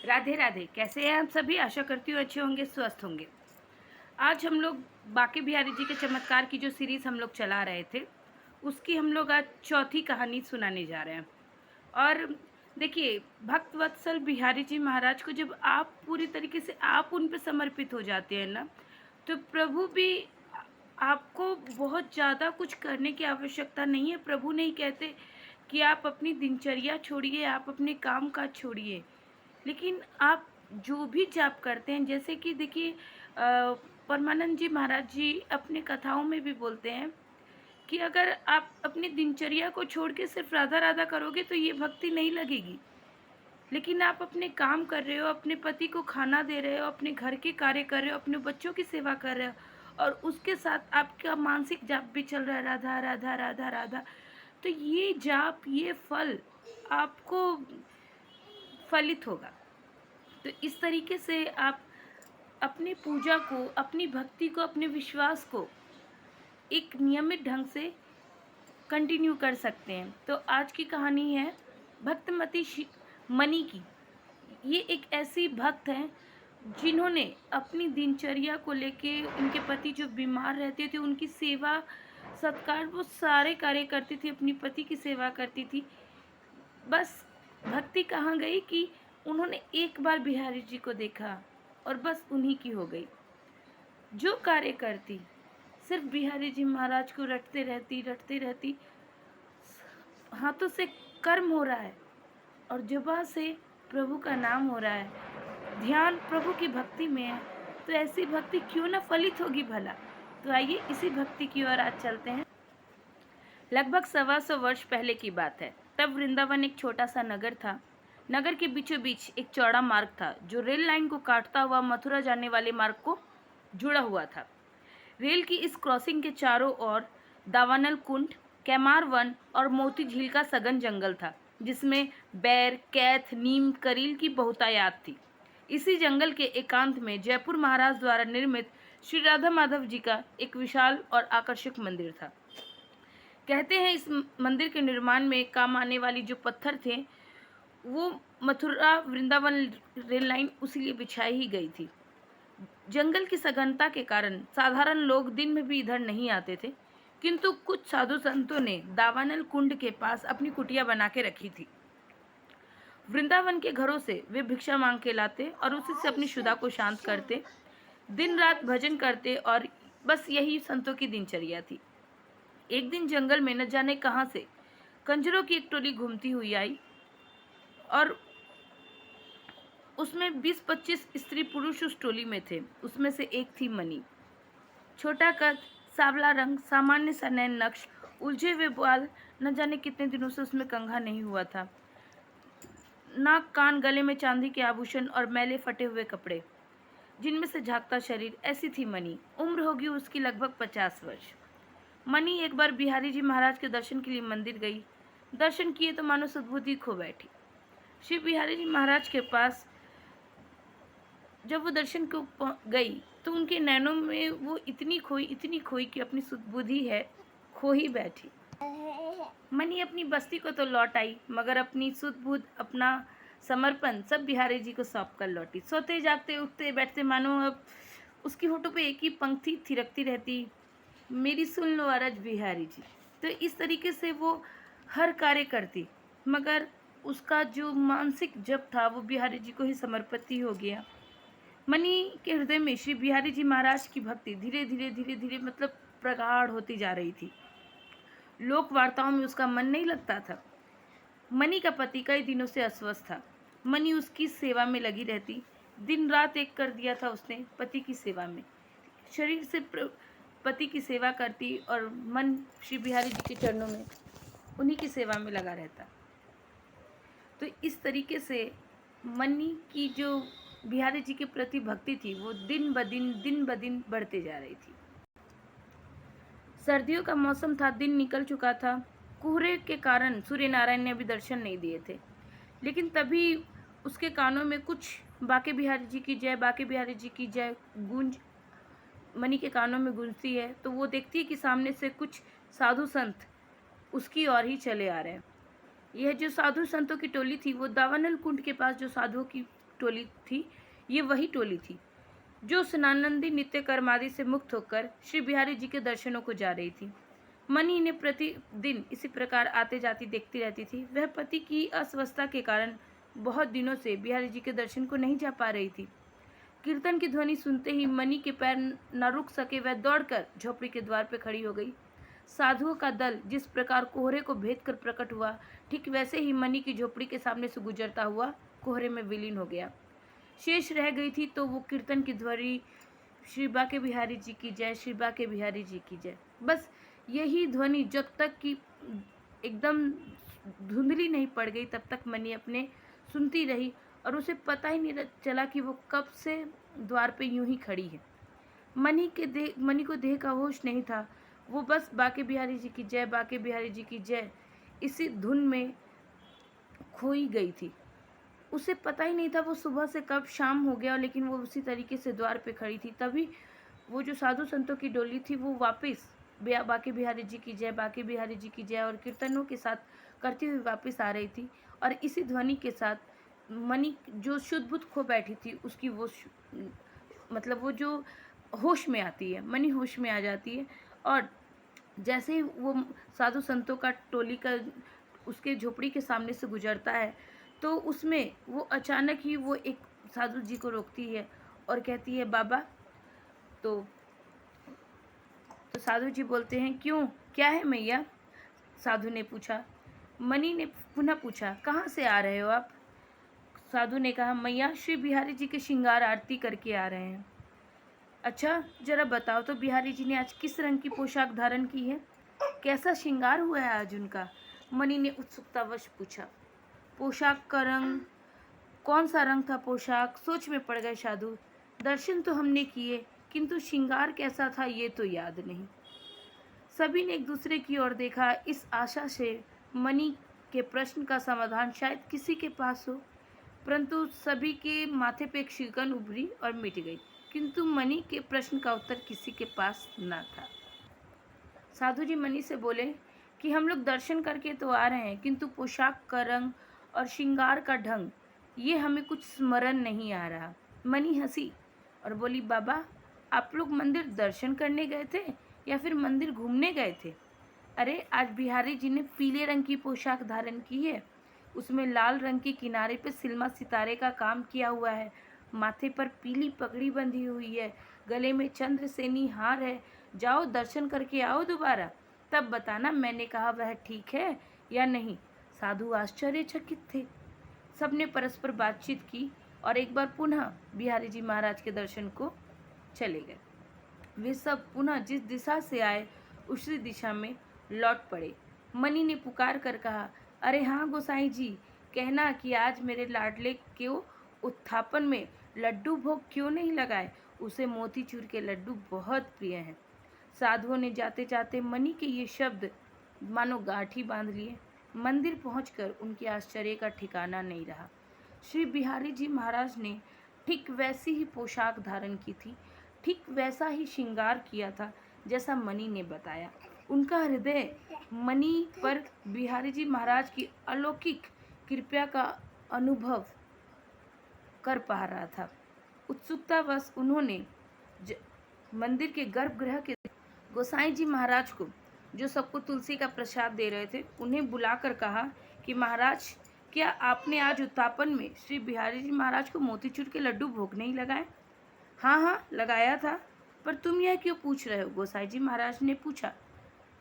राधे राधे। कैसे हैं आप सभी? आशा करती हूँ अच्छे होंगे, स्वस्थ होंगे। आज हम लोग बांके बिहारी जी के चमत्कार की जो सीरीज़ हम लोग चला रहे थे, उसकी हम लोग आज चौथी कहानी सुनाने जा रहे हैं। और देखिए, भक्त वत्सल बिहारी जी महाराज को जब आप पूरी तरीके से आप उन पे समर्पित हो जाते हैं ना, तो प्रभु भी आपको बहुत ज़्यादा कुछ करने की आवश्यकता नहीं है। प्रभु नहीं कहते कि आप अपनी दिनचर्या छोड़िए, आप अपने काम काज छोड़िए, लेकिन आप जो भी जाप करते हैं, जैसे कि देखिए परमानंद जी महाराज जी अपने कथाओं में भी बोलते हैं कि अगर आप अपनी दिनचर्या को छोड़ के सिर्फ राधा राधा करोगे तो ये भक्ति नहीं लगेगी। लेकिन आप अपने काम कर रहे हो, अपने पति को खाना दे रहे हो, अपने घर के कार्य कर रहे हो, अपने बच्चों की सेवा कर रहे हो, और उसके साथ आपका मानसिक जाप भी चल रहा है, राधा राधा राधा राधा। तो ये जाप, ये फल आपको फलित होगा। तो इस तरीके से आप अपनी पूजा को, अपनी भक्ति को, अपने विश्वास को एक नियमित ढंग से कंटिन्यू कर सकते हैं। तो आज की कहानी है भक्तमती मनी की। ये एक ऐसी भक्त हैं जिन्होंने अपनी दिनचर्या को लेके, उनके पति जो बीमार रहते थे उनकी सेवा सत्कार, वो सारे कार्य करती थी, अपनी पति की सेवा करती थी। बस भक्ति कहाँ गई कि उन्होंने एक बार बिहारी जी को देखा और बस उन्हीं की हो गई। जो कार्य करती, सिर्फ बिहारी जी महाराज को रटते रहती, हाथों से कर्म हो रहा है और जुबान से प्रभु का नाम हो रहा है, ध्यान प्रभु की भक्ति में है। तो ऐसी भक्ति क्यों ना फलित होगी भला। तो आइए इसी भक्ति की ओर आज चलते हैं। लगभग 125 वर्ष पहले की बात है। तब वृंदावन एक छोटा सा नगर था। नगर के बीचों बीच एक चौड़ा मार्ग था जो रेल लाइन को काटता हुआ मथुरा जाने वाले मार्ग को जुड़ा हुआ था। रेल की इस क्रॉसिंग के चारों ओर दावानल कुंड, कैमार वन और मोती झील का सघन जंगल था, जिसमें बैर, कैथ, नीम, करील की बहुतायत थी। इसी जंगल के एकांत में जयपुर महाराज द्वारा निर्मित श्री राधा माधव जी का एक विशाल और आकर्षक मंदिर था। कहते हैं इस मंदिर के निर्माण में काम आने वाली जो पत्थर थे, वो मथुरा वृंदावन रेल लाइन उसीलिए बिछाई ही गई थी। जंगल की सघनता के कारण साधारण लोग दिन में भी इधर नहीं आते थे, किंतु कुछ साधु संतों ने दावानल कुंड के पास अपनी कुटिया बना के रखी थी। वृंदावन के घरों से वे भिक्षा मांग के लाते और उसी से अपनी क्षुधा को शांत करते, दिन रात भजन करते, और बस यही संतों की दिनचर्या थी। एक दिन जंगल में न जाने कहां से कंजरों की एक टोली घूमती हुई आई और उसमें 20-25 स्त्री पुरुष उस टोली में थे। उसमें से एक थी मनी। छोटा कद, सांवला रंग, सामान्य सा नैन नक्श, उलझे हुए बाल, न जाने कितने दिनों से उसमें कंघा नहीं हुआ था, नाक, कान, गले में चांदी के आभूषण और मैले फटे हुए कपड़े, जिनमें से झांकता शरीर, ऐसी थी मनी। उम्र होगी उसकी लगभग 50 वर्ष। मनी एक बार बिहारी जी महाराज के दर्शन के लिए मंदिर गई। दर्शन किए तो मानो सद्बुद्धि खो बैठी। श्री बिहारी जी महाराज के पास जब वो दर्शन को गई तो उनके नैनों में वो इतनी खोई कि अपनी सुदबुद्धि है खो ही बैठी। मनी अपनी बस्ती को तो लौट आई, मगर अपनी सुदबुद्ध, अपना समर्पण सब बिहारी जी को सौंप कर लौटी। सोते जागते, उठते बैठते, मानो अब उसकी होठों पे एक ही पंक्ति थिरकती रहती, मेरी सुन लो अरज बिहारी जी। तो इस तरीके से वो हर कार्य करती, मगर उसका जो मानसिक जप था वो बिहारी जी को ही समर्पित हो गया। मनी के हृदय में श्री बिहारी जी महाराज की भक्ति धीरे धीरे मतलब प्रगाढ़ होती जा रही थी। लोक वार्ताओं में उसका मन नहीं लगता था। मनी का पति कई दिनों से अस्वस्थ था। मनी उसकी सेवा में लगी रहती। दिन रात एक कर दिया था उसने पति की सेवा में। शरीर से पति की सेवा करती और मन श्री बिहारी जी के चरणों में, उन्हीं की सेवा में लगा रहता। तो इस तरीके से मनी की जो बिहारी जी के प्रति भक्ति थी वो दिन ब दिन बढ़ते जा रही थी। सर्दियों का मौसम था, दिन निकल चुका था। कोहरे के कारण सूर्य नारायण ने अभी दर्शन नहीं दिए थे, लेकिन तभी उसके कानों में कुछ बांके बिहारी जी की जय, बांके बिहारी जी की जय गूंज मनी के कानों में गूंजती है। तो वो देखती है कि सामने से कुछ साधु संत उसकी ओर ही चले आ रहे हैं। यह जो साधु संतों की टोली थी वो दावानल कुंड के पास जो साधुओं की टोली थी, ये वही टोली थी जो स्नानादि नित्य कर्मादि से मुक्त होकर श्री बिहारी जी के दर्शनों को जा रही थी। मनी इन्हें प्रतिदिन इसी प्रकार आते जाती देखती रहती थी। वह पति की अस्वस्थता के कारण बहुत दिनों से बिहारी जी के दर्शन को नहीं जा पा रही थी। कीर्तन की ध्वनि सुनते ही मनी के पैर न रुक सके, वह दौड़कर झोपड़ी के द्वार पर खड़ी हो गई। साधुओं का दल जिस प्रकार कोहरे को भेद कर प्रकट हुआ, ठीक वैसे ही मनी की झोपड़ी के सामने से गुजरता हुआ कोहरे में विलीन हो गया। शेष रह गई थी तो वो कीर्तन की ध्वनि, श्री बाके बिहारी जी की जय, श्री बाके बिहारी जी की जय। बस यही ध्वनि जब तक कि एकदम धुंधली नहीं पड़ गई तब तक मनी अपने सुनती रही और उसे पता ही नहीं चला कि वो कब से द्वार पे यूं ही खड़ी है। मनी को देह का होश नहीं था। वो बस बाके बिहारी जी की जय, बाके बिहारी जी की जय इसी धुन में खोई गई थी। उसे पता ही नहीं था वो सुबह से कब शाम हो गया, लेकिन वो उसी तरीके से द्वार पे खड़ी थी। तभी वो जो साधु संतों की डोली थी वो वापस बाके बिहारी जी की जय, बाके बिहारी जी की जय और कीर्तनों के साथ करती हुई वापस आ रही थी। और इसी ध्वनि के साथ मनी जो शुद्ध बुद्ध खो बैठी थी उसकी वो मतलब वो जो होश में आती है, मनी होश में आ जाती है। और जैसे ही वो साधु संतों का टोली का उसके झोपड़ी के सामने से गुजरता है तो उसमें वो अचानक ही वो एक साधु जी को रोकती है और कहती है बाबा। तो साधु जी बोलते हैं क्यों, क्या है मैया? साधु ने पूछा। मनी ने पुनः पूछा कहाँ से आ रहे हो आप? साधु ने कहा मैया श्री बिहारी जी के श्रृंगार आरती करके आ रहे हैं। अच्छा, जरा बताओ तो बिहारी जी ने आज किस रंग की पोशाक धारण की है? कैसा श्रृंगार हुआ है आज उनका? मनी ने उत्सुकतावश पूछा। पोशाक का रंग, कौन सा रंग था पोशाक? सोच में पड़ गए साधु। दर्शन तो हमने किए किंतु श्रृंगार कैसा था ये तो याद नहीं। सभी ने एक दूसरे की ओर देखा, इस आशा से मनी के प्रश्न का समाधान शायद किसी के पास हो, परंतु सभी के माथे पे एक शिकन उभरी और मिट गई, किंतु मनी के प्रश्न का उत्तर किसी के पास न था। साधु जी मनी से बोले कि हम लोग दर्शन करके तो आ रहे हैं किंतु पोशाक का रंग और श्रृंगार का ढंग ये हमें कुछ स्मरण नहीं आ रहा। मनी हंसी और बोली बाबा आप लोग मंदिर दर्शन करने गए थे या फिर मंदिर घूमने गए थे? अरे आज बिहारी जी ने पीले रंग की पोशाक धारण की है, उसमें लाल रंग के किनारे पे सिल्मा सितारे का काम किया हुआ है, माथे पर पीली पगड़ी बंधी हुई है, गले में चंद्रसेनी हार है। जाओ दर्शन करके आओ दोबारा, तब बताना मैंने कहा वह ठीक है या नहीं। साधु आश्चर्यचकित थे। सबने परस्पर बातचीत की और एक बार पुनः बिहारी जी महाराज के दर्शन को चले गए। वे सब पुनः जिस दिशा से आए उसी दिशा में लौट पड़े। मनी ने पुकार कर कहा अरे हाँ गोसाई जी, कहना कि आज मेरे लाडले के उत्थापन में लड्डू भोग क्यों नहीं लगाए, उसे मोतीचूर के लड्डू बहुत प्रिय हैं। साधुओं ने जाते जाते मनी के ये शब्द मानो गांठ ही बांध लिए। मंदिर पहुंचकर उनके आश्चर्य का ठिकाना नहीं रहा। श्री बिहारी जी महाराज ने ठीक वैसी ही पोशाक धारण की थी, ठीक वैसा ही श्रृंगार किया था जैसा मनी ने बताया। उनका हृदय मनी पर बिहारी जी महाराज की अलौकिक कृपा का अनुभव कर पा रहा था। उत्सुकतावश उन्होंने मंदिर के गर्भगृह के गोसाई जी महाराज को, जो सबको तुलसी का प्रसाद दे रहे थे, उन्हें बुलाकर कहा कि महाराज क्या आपने आज उत्थापन में श्री बिहारी जी महाराज को मोतीचूर के लड्डू भोग नहीं लगाए? हाँ हाँ लगाया था, पर तुम यह क्यों पूछ रहे हो? गोसाई जी महाराज ने पूछा।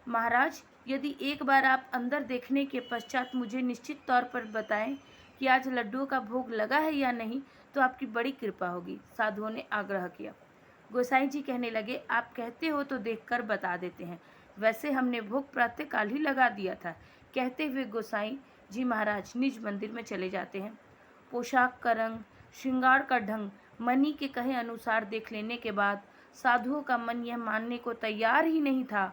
महाराज यदि एक बार आप अंदर देखने के पश्चात मुझे निश्चित तौर पर बताएं कि आज लड्डुओं का भोग लगा है या नहीं तो आपकी बड़ी कृपा होगी, साधुओं ने आग्रह किया। गोसाई जी कहने लगे आप कहते हो तो देखकर बता देते हैं, वैसे हमने भोग प्रातःकाल ही लगा दिया था। कहते हुए गोसाई जी महाराज निज मंदिर में चले जाते हैं। पोशाक का रंग, श्रृंगार का ढंग मनी के कहे अनुसार देख लेने के बाद साधुओं का मन यह मानने को तैयार ही नहीं था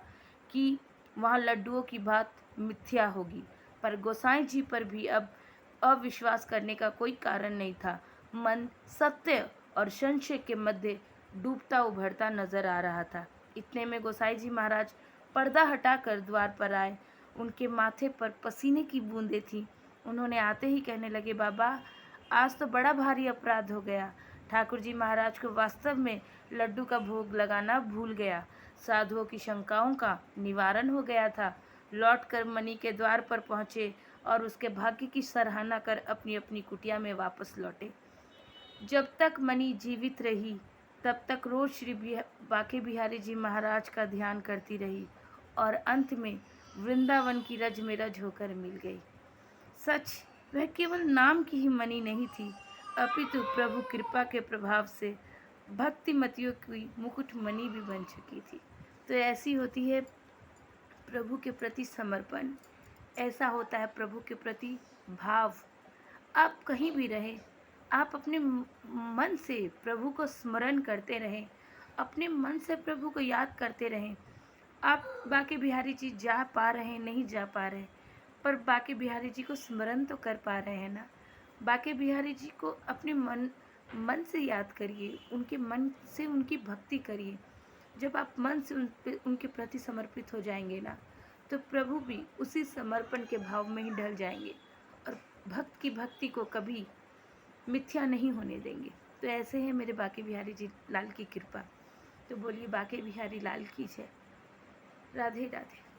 कि वहाँ लड्डुओं की बात मिथ्या होगी, पर गोसाई जी पर भी अब अविश्वास करने का कोई कारण नहीं था। मन सत्य और संशय के मध्य डूबता उभरता नजर आ रहा था। इतने में गोसाई जी महाराज पर्दा हटाकर द्वार पर आए। उनके माथे पर पसीने की बूंदें थीं। उन्होंने आते ही कहने लगे बाबा आज तो बड़ा भारी अपराध हो गया। ठाकुर जी महाराज को वास्तव में लड्डू का भोग लगाना भूल गया। साधुओं की शंकाओं का निवारण हो गया था। लौटकर मणि के द्वार पर पहुँचे और उसके भाग्य की सराहना कर अपनी अपनी कुटिया में वापस लौटे। जब तक मणि जीवित रही तब तक रोज श्री बांके बिहारी जी महाराज का ध्यान करती रही और अंत में वृंदावन की रज में रज होकर मिल गई। सच वह केवल नाम की ही मणि नहीं थी, अपितु प्रभु कृपा के प्रभाव से भक्तिमतियों की मुकुट मणि भी बन चुकी थी। तो ऐसी होती है प्रभु के प्रति समर्पण, ऐसा होता है प्रभु के प्रति भाव। आप कहीं भी रहें, आप अपने मन से प्रभु को स्मरण करते रहें, अपने मन से प्रभु को याद करते रहें। आप बांके बिहारी जी जा पा रहे हैं, नहीं जा पा रहे, पर बांके बिहारी जी को स्मरण तो कर पा रहे हैं ना। बांके बिहारी जी को अपने मन से याद करिए, उनके मन से उनकी भक्ति करिए। जब आप मन से उनके प्रति समर्पित हो जाएंगे ना, तो प्रभु भी उसी समर्पण के भाव में ही ढल जाएंगे और भक्त की भक्ति को कभी मिथ्या नहीं होने देंगे। तो ऐसे है मेरे बांके बिहारी जी लाल की कृपा। तो बोलिए बांके बिहारी लाल की जय। राधे राधे।